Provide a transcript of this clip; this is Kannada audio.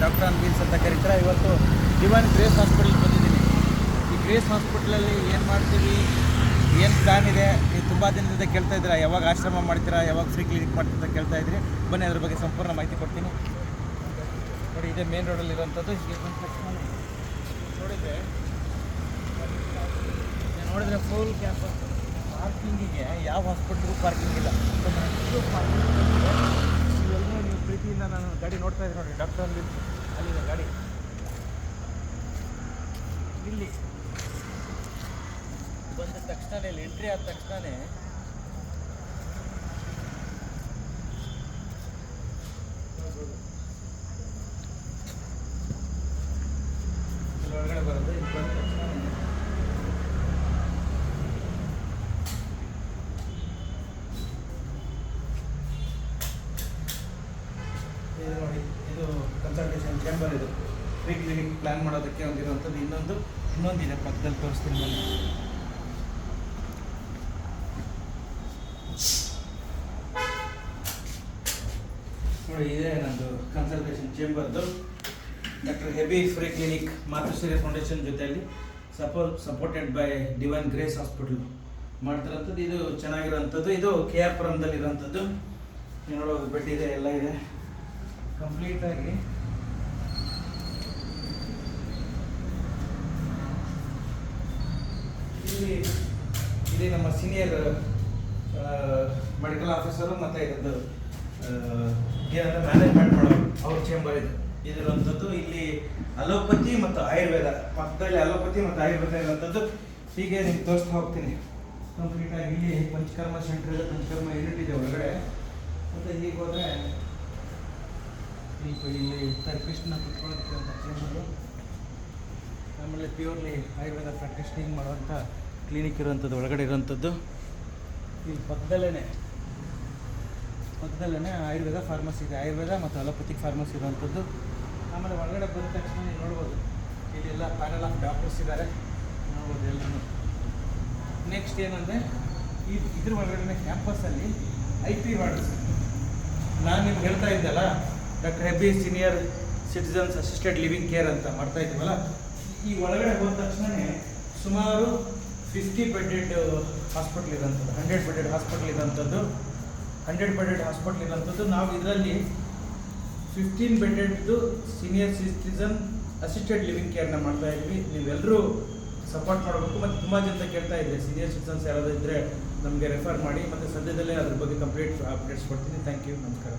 ಡಾಕ್ಟರ್ ಆನ್ ವೀಲ್ಸ್ ಅಂತ ಕರೀತಾರೆ. ಇವತ್ತು ಡಿವೈನ್ ಗ್ರೇಸ್ ಹಾಸ್ಪಿಟಲ್ಗೆ ಬಂದಿದ್ದೀನಿ. ಈ ಗ್ರೇಸ್ ಹಾಸ್ಪಿಟ್ಲಲ್ಲಿ ಏನು ಮಾಡ್ತೀವಿ, ಏನು ಪ್ಲ್ಯಾನ್ ಇದೆ, ನೀವು ತುಂಬ ದಿನದಿಂದ ಕೇಳ್ತಾ ಇದ್ದೀರಾ, ಯಾವಾಗ ಆಶ್ರಮ ಮಾಡ್ತೀರಾ, ಯಾವಾಗ ಫ್ರೀ ಕ್ಲಿನಿಕ್ ಮಾಡ್ತೀರಾ ಅಂತ ಕೇಳ್ತಾ ಇದ್ರಿ. ಬನ್ನಿ, ಅದ್ರ ಬಗ್ಗೆ ಸಂಪೂರ್ಣ ಮಾಹಿತಿ ಕೊಡ್ತೀನಿ. ನೋಡಿ, ಇದೇ ಮೇನ್ ರೋಡಲ್ಲಿರೋಂಥದ್ದು. ಹೀಗೆ ಬಂದ ತಕ್ಷಣ ನೋಡಿದ್ರೆ ಫುಲ್ ಕ್ಯಾಂಪಸ್. ಪಾರ್ಕಿಂಗಿಗೆ ಯಾವ ಹಾಸ್ಪಿಟ್ಲಿಗೂ ಪಾರ್ಕಿಂಗ್ ಇಲ್ಲ. ಇವೆಲ್ಲರೂ ನೀವು ಪ್ರೀತಿಯಿಂದ ನಾನು ಗಾಡಿ ನೋಡ್ತಾ ಇದ್ದೀನಿ ನೋಡಿ, ಡಾಕ್ಟರ್ ಆನ್ ವೀಲ್ಸ್ ಅಲ್ಲಿದೆ ಗಾಡಿ. ಇಲ್ಲಿ ಬಂದ ತಕ್ಷಣ, ಇಲ್ಲಿ ಎಂಟ್ರಿ ಆದ ತಕ್ಷಣ ಒಳಗಡೆ ಬರೋದು. ಇಲ್ಲಿ ಬಂದ ತಕ್ಷಣ ಇದು ನೋಡಿ, ಇದು ಕನ್ಸಲ್ಟೇಷನ್ ಚೇಂಬರ್. ಇದು ಫ್ರೀ ಕ್ಲಿನಿಕ್ ಪ್ಲ್ಯಾನ್ ಮಾಡೋದಕ್ಕೆ ಒಂದಿರುವಂಥದ್ದು. ಇನ್ನೊಂದಿದೆ ಪಕ್ಕದಲ್ಲಿ, ತೋರಿಸ್ತೀನಿ ಬನ್ನಿ. ನೋಡಿ, ಇದೇ ನಂದು ಕನ್ಸಲ್ಟೇಷನ್ ಚೇಂಬರ್ದು. Doctor Hebbi free clinic Matrushri foundation ಜೊತೆಯಲ್ಲಿ supported by divine grace hospital ಮಾಡ್ತಿರೋಂಥದ್ದು. ಇದು ಚೆನ್ನಾಗಿರೋಂಥದ್ದು. ಇದು KR ಪುರಮ್ದಲ್ಲಿ ಇರೋಂಥದ್ದು. ನೋಡೋದು ಬೆಡ್ ಇದೆ, ಎಲ್ಲ ಇದೆ ಕಂಪ್ಲೀಟಾಗಿ. ಇಲ್ಲಿ ನಮ್ಮ ಸೀನಿಯರ್ ಮೆಡಿಕಲ್ ಆಫೀಸರು ಮತ್ತು ಇದೊಂದು ಏನಂದರೆ ಮ್ಯಾನೇಜ್ಮೆಂಟ್ ಮಾಡೋರು, ಅವ್ರ ಚೇಂಬರ್ ಇದಿರುವಂಥದ್ದು. ಇಲ್ಲಿ ಅಲೋಪತಿ ಮತ್ತು ಆಯುರ್ವೇದ, ಪಕ್ಕದಲ್ಲಿ ಅಲೋಪತಿ ಮತ್ತು ಆಯುರ್ವೇದ ಇರುವಂಥದ್ದು. ಹೀಗೆ ನಿಮ್ಗೆ ತೋರಿಸ್ತಾ ಹೋಗ್ತೀನಿ ಕಂಪ್ಲೀಟಾಗಿ. ಇಲ್ಲಿ ಪಂಚಕರ್ಮ ಸೆಂಟರ್ ಇದೆ, ಪಂಚಕರ್ಮ ಯೂನಿಟ್ ಇದೆ ಒಳಗಡೆ. ಮತ್ತು ಹೀಗೆ ಹೋದರೆ ಇಲ್ಲಿ ಥೆರಪಿಸ್ಟ್ನ ಕುತ್ಕೊಳ್ಳೋದಕ್ಕೆ ಅಂತ ಚೇಂಬರು. ಆಮೇಲೆ ಪ್ಯೂರ್ಲಿ ಆಯುರ್ವೇದ ಪ್ರಾಕ್ಟೀಷನಿಂಗ್ ಮಾಡುವಂಥ ಕ್ಲಿನಿಕ್ ಇರುವಂಥದ್ದು ಒಳಗಡೆ ಇರುವಂಥದ್ದು. ಇಲ್ಲಿ ಪಕ್ಕದಲ್ಲೇ ಆಯುರ್ವೇದ ಫಾರ್ಮಸಿ ಇದೆ, ಆಯುರ್ವೇದ ಮತ್ತು ಅಲೋಪತಿಕ್ ಫಾರ್ಮಸಿ ಇರುವಂಥದ್ದು. ಆಮೇಲೆ ಒಳಗಡೆ ಬಂದ ತಕ್ಷಣ ನೀವು ನೋಡ್ಬೋದು, ಇಲ್ಲೆಲ್ಲ ಪ್ಯಾನಲ್ ಆಫ್ ಡಾಕ್ಟರ್ಸ್ ಇದ್ದಾರೆ, ನೋಡ್ಬೋದು ಎಲ್ಲರೂ. ನೆಕ್ಸ್ಟ್ ಏನಂದರೆ, ಇದ್ರ ಒಳಗಡೆ ಕ್ಯಾಂಪಸ್ಸಲ್ಲಿ IP ವಾರ್ಡ್ಸ್, ನಾನು ನಿಮ್ಗೆ ಹೇಳ್ತಾ ಇದ್ದಲ್ಲ, doctor Hebbi senior citizens assisted living care ಅಂತ ಮಾಡ್ತಾ ಇದ್ದೀವಲ್ಲ, ಈ ಒಳಗಡೆ ಹೋದ ತಕ್ಷಣ ಸುಮಾರು 50 ಬೆಡ್ಡೆಡ್ ಹಾಸ್ಪಿಟ್ಲ್ ಇರೋಂಥದ್ದು, 100 ಬೆಡ್ಡೆಡ್ ಹಾಸ್ಪಿಟ್ಲ್ ಇರೋಂಥದ್ದು, 100 ಬೆಡ್ಡೆಡ್ ಹಾಸ್ಪಿಟ್ಲ್ ಇರೋಂಥದ್ದು. ನಾವು ಇದರಲ್ಲಿ 15 ಬೆಡ್ಡೆಡ್ದು ಸೀನಿಯರ್ ಸಿಟಿಸನ್ ಅಸಿಸ್ಟೆಡ್ ಲಿವಿಂಗ್ ಕೇರ್ನ ಮಾಡ್ತಾ ಇದ್ವಿ. ನೀವೆಲ್ಲರೂ ಸಪೋರ್ಟ್ ಮಾಡಬೇಕು. ಮತ್ತು ತುಂಬ ಜನ ಕೇಳ್ತಾ ಇದ್ದೆ, ಸೀನಿಯರ್ ಸಿಟಿಸನ್ಸ್ ಯಾರಾದರೂ ಇದ್ದರೆ ನಮಗೆ ರೆಫರ್ ಮಾಡಿ. ಮತ್ತು ಸದ್ಯದಲ್ಲೇ ಅದ್ರ ಬಗ್ಗೆ ಕಂಪ್ಲೀಟ್ ಅಪ್ಡೇಟ್ಸ್ ಕೊಡ್ತೀನಿ. ಥ್ಯಾಂಕ್ ಯು, ನಮಸ್ಕಾರ.